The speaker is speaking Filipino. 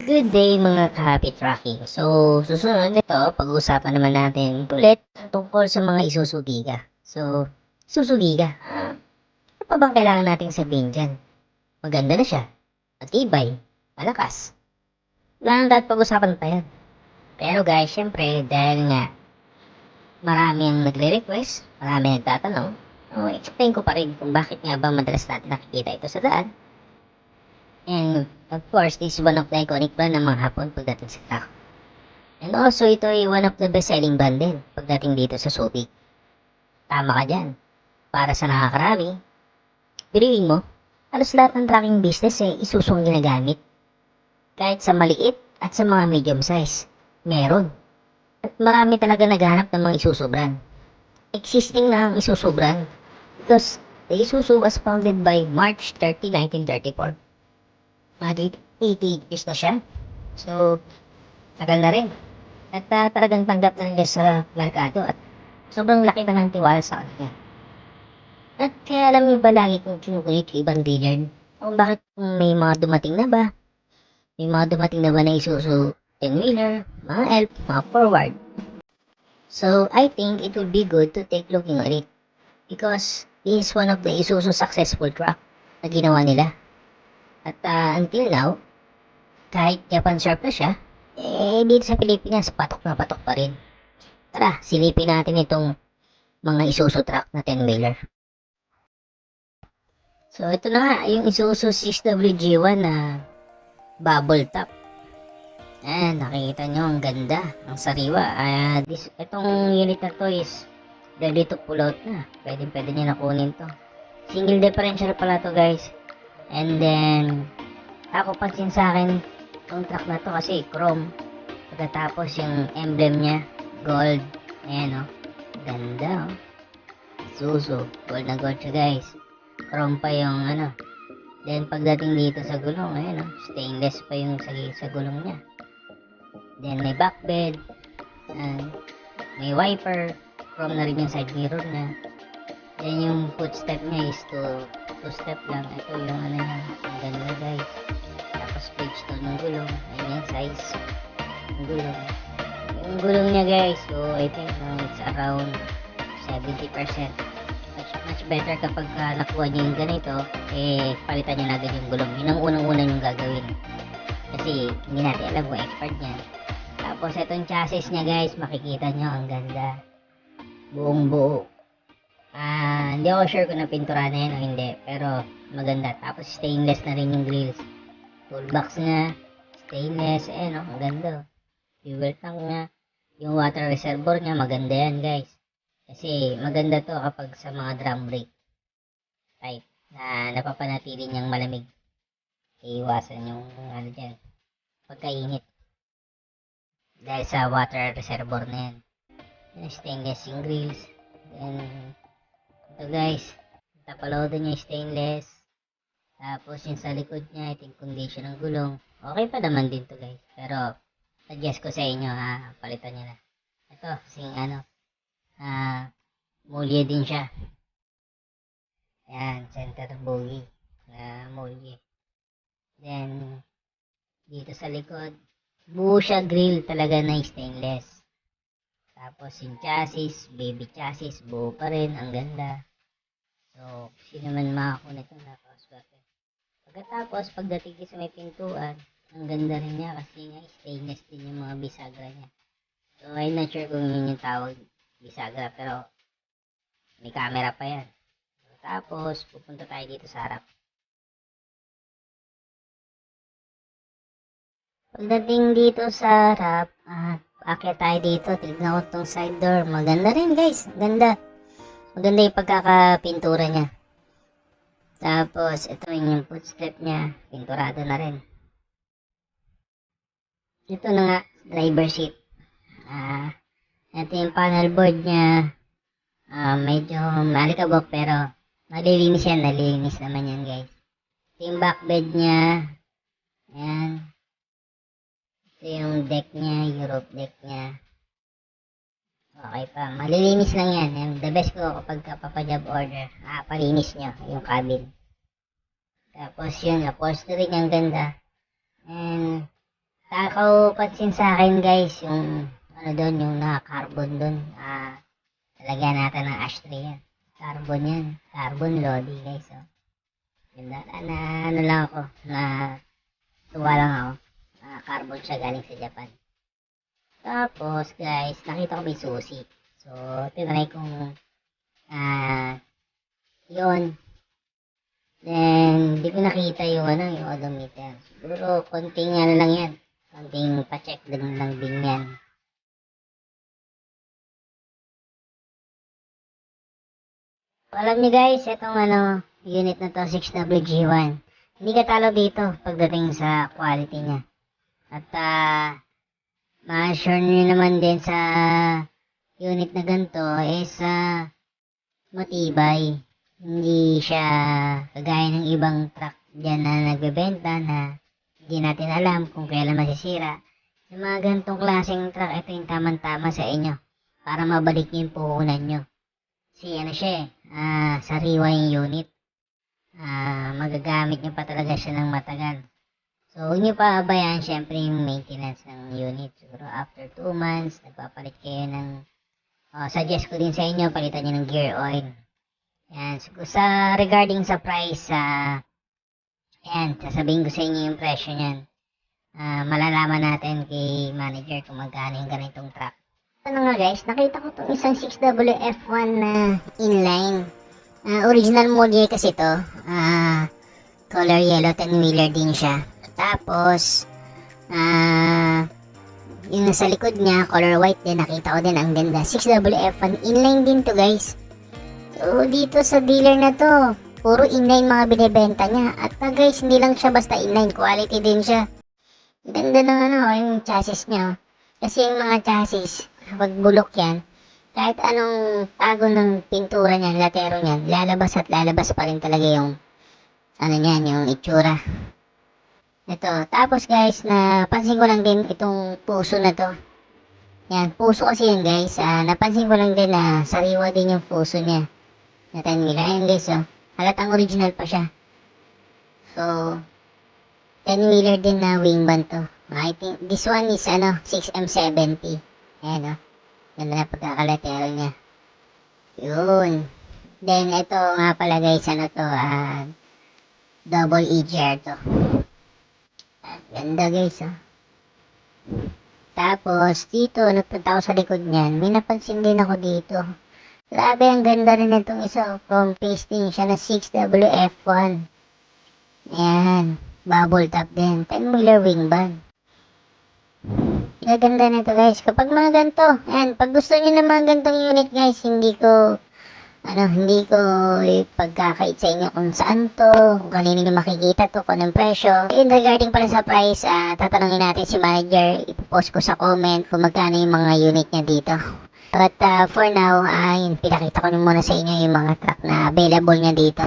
Good day mga ka-happy tracking. So, susunod nito, pag-uusapan naman natin ulit tungkol sa mga Isuzu Giga. So, Isuzu Giga, ano pa bang kailangan nating sabihin dyan? Maganda na siya, matibay, malakas. Wala nang dapat pag-usapan pa yan. Pero guys, syempre, dahil nga marami ang nagre-request, marami nagtatanong, explain ko pa rin kung bakit nga ba madalas natin nakikita ito sa daan. And of course, this is one of the iconic brand ng mga Hapon pagdating sa truck. And also, ito ay one of the best-selling brand din pagdating dito sa Subic. Tama ka dyan. Para sa nakakarami, piliin mo, halos lahat ng trucking business ay isusong ginagamit. Kahit sa maliit at sa mga medium size, meron. At marami talaga naghanap ng mga Isuzu brand. Existing na ang Isuzu brand because the Isuzu was founded by March 30, 1934. Mga 80 years na siya. So, tagal na rin. At talagang tanggap na nila sa merkado at sobrang laki na ng tiwala sa kanya. At kaya alam niyo ba lagi kong kinukulit yung ibang dealer kung bakit may mga dumating na ba? May mga dumating na ba na Isuzu 10-wheeler, mga elf, mga forward? So, I think it would be good to take looking at it because this is one of the Isuzu successful truck na ginawa nila. At until now, kahit Japan Sharp na siya, dito sa Pilipinas, patok na patok pa rin. Tara, silipin natin itong mga Isuzu truck na 10-wheeler. So, ito na nga, yung Isuzu 6WG1 na bubble top. Ayan, nakikita nyo, ang ganda, ang sariwa. Itong unit na to is ready to pull out na. Pwede nyo na kunin to. Single differential pala to guys. And then, ako pansin sa akin, itong truck na to kasi chrome. Pagkatapos yung emblem niya, gold. Ayan o, ganda o. Isuzu, gold na gold siya guys. Chrome pa yung ano. Then pagdating dito sa gulong, ayan o, stainless pa yung sa gulong niya. Then may back bed, may wiper, chrome na rin yung side mirror niya. Then yung footstep niya is two-step lang. Ito yung ano niya, ang ganda guys. Tapos page 2 ng gulong, ayun yung size ng gulong. Yung gulong niya guys, so I think it's around 70%. Much better kapag nakuha niyo yung ganito, palitan niyo na agad yung gulong. Yun ang unang-una yung gagawin. Kasi hindi natin alam kung expert niya. Tapos itong chassis niya guys, makikita niyo ang ganda. Buong buo. Hindi ako sure kung napintura na yan o hindi, pero maganda. Tapos stainless na rin yung grills. Toolbox niya, stainless, ang ganda. Fuel tank niya, yung water reservoir niya, maganda yan guys. Kasi maganda to kapag sa mga drum brake type na napapanatili niyang malamig. Iiwasan yung ano dyan, pagkainit. Dahil sa water reservoir na yan. Yung stainless yung grills. Then, ito guys, tapalodo niya stainless. Tapos yung sa likod niya, ito yung condition ng gulong. Okay pa naman din to guys. Pero, suggest ko sa inyo palitan niya na. Ito, mulye din siya. Ayan, center bogie na mulye. Then, dito sa likod, buo siya grill talaga na stainless. Tapos yung chassis, baby chassis, buo pa rin, ang ganda. So, sino man makakuha ito, napakaswerte. Pagkatapos, pagdating sa may pintuan, ang ganda rin niya kasi nga stainless din yung mga bisagra niya. So, I'm not sure kung yun yung tawag bisagra, pero may camera pa yan. Tapos, pupunta tayo dito sa harap. Pagdating dito sa harap, akyat tayo dito, tignan ko itong side door. Maganda rin guys, ganda. Maganda yung pagkakapintura niya. Tapos, ito yung footstep niya, pinturado na rin. Ito na nga, driver seat. Ito yung panel board niya. Medyo malikabok pero nalilinis yan, nalilinis naman yan guys. Ito yung back bed niya. Ayan. Ito yung deck niya, Europe deck niya. Okay pa, malilinis lang yan. And the best ko kapag papajob order, palinis nyo yung cabin. Tapos yun, upholstery niyang ganda. And takaw pansin sa akin guys, yung ano doon, yung naka-carbon doon. Talagyan natin ng ashtray yan. Carbon yan. Carbon lodi guys. Oh. Ganda na ano lang ako, na tuwa lang ako. Carbon siya galing sa Japan. Tapos guys, nakita ko may susi. So, tinry kong yun. Then, di ko nakita yung yung odometer. Siguro, konting ano lang yan. Konting pa-check lang din yan. Alam niyo guys, itong unit na to, 6WG1. Hindi katalo dito pagdating sa quality niya. At ma-assure nyo naman din sa unit na ganito is matibay. Hindi siya kagaya ng ibang truck dyan na nagbebenta na hindi natin alam kung kailan masisira. Yung mga ganitong klaseng truck, ito yung tamang-tama sa inyo para mabalik nyo yung puhunan nyo. Kasi ano siya sariwa yung unit. Magagamit nyo pa talaga siya ng matagal. So, huwag nyo pa abayaan syempre yung maintenance ng unit. Siguro after 2 months, nagpapalit kayo ng suggest ko din sa inyo, palitan nyo ng gear oil. Yan. So, regarding sa price, yan, sasabihin ko sa inyo yung presyo niyan. Malalaman natin kay manager kung magkano yung ganitong truck. Ano nga guys, nakita ko itong isang 6WF1 na inline. Original model kasi to. Color yellow, 10-wheeler din siya. Tapos, yung nasa likod niya, color white din, nakita ko din, ang ganda. 6WF1, inline din to guys. So, dito sa dealer na to, puro inline mga binibenta niya. At guys, hindi lang siya basta inline, quality din siya. Ganda ng yung chassis niya. Kasi yung mga chassis, kapag bulok yan, kahit anong tago ng pintura niyan, latero niyan, lalabas at lalabas pa rin talaga yung niyan, yung itsura. Ito. Tapos guys, napansin ko lang din itong puso na to. Yan, puso kasi yan guys. Napansin ko lang din na sariwa din yung puso niya. Na 10 wheeler. Ayan guys, halatang original pa siya. So, 10 wheeler din na wing band to. I think this one is 6M70. Ayan ganda na pagkakalatero niya. Yun. Then, ito nga pala guys, double EGR to. Ganda guys, Tapos, dito, nagpunta ako sa likod niyan. May napansin din ako dito. Grabe, ang ganda rin itong isa. From pasting siya na 6WF1. Ayan. Bubble top din. 10-wheeler wing band. Gaganda na ito guys. Kapag mga ganito, ayan, pag gusto niyo ng mga ganitong unit guys, hindi ko ipagkakait sa inyo kung saan to, kung kanino nyo makikita to, kung anong presyo. And regarding pala sa price, tatanungin natin si manager, ipopost ko sa comment kung magkano yung mga unit niya dito. But for now, pinakita ko muna sa inyo yung mga truck na available niya dito.